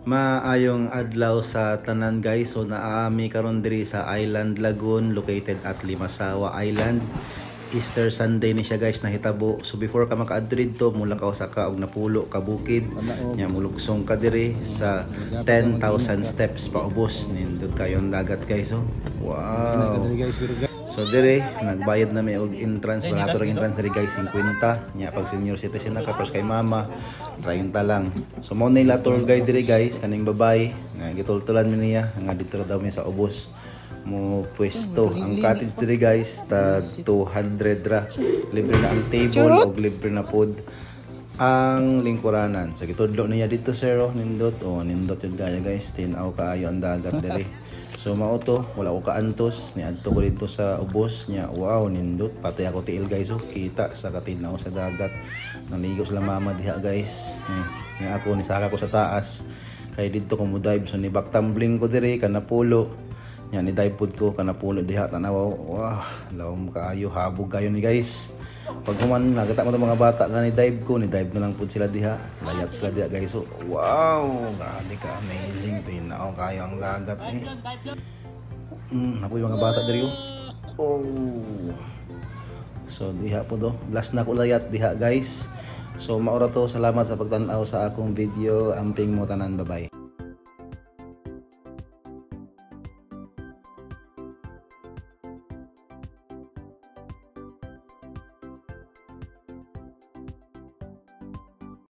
Maayong adlaw sa tanan guys. So naami karon diri sa Island Lagoon located at Limasawa Island. Easter Sunday ni siya guys nahitabo. So before ka makaadrid to mula ka usa ka og napulo ka bukid. Nya mulugsong ka diri sa 10,000 steps paubos nindot kayon dagat guys. So wow. So dire nagbayad na may og entrance barato ra entrance diri guys 50 nya pag senior citizen na kapos kay mama 30 lang. So mo nila tour guide dire guys kaning babay nga gitultulan mi niya nga dito daw mi sa ubos mo pwesto. Ang cottage dire guys tag 200 ra. Libre na ang table og libre na food ang lingkuranan. So gitudlo niya dito sir nindot nindot yun kaya guys tinaw kaayo ang dagat dire. So mao to wala ko kaantos ni adto ko dito sa ubos nya wow nindot patay ako tiil guys kita sa katinaw sa dagat naligo sila mama diha guys ni ako ni saka ko sa taas kay dito ko mo dive so ni back tumbling ko diri kana pulo nya ni dive pud ko kana pulo diha tanaw wow lawom kaayo habog kayo ni guys pag human nakita mo mga bata nga ni dive ko ni dive na lang pud sila diha layat sila diha guys so wow grabe ka amazing tinaw kayo ang dagat napoy mga bata diri so diha po do last na ko layat diha guys so maura to salamat sa pagtan-aw sa akong video amping mo tanan bye bye.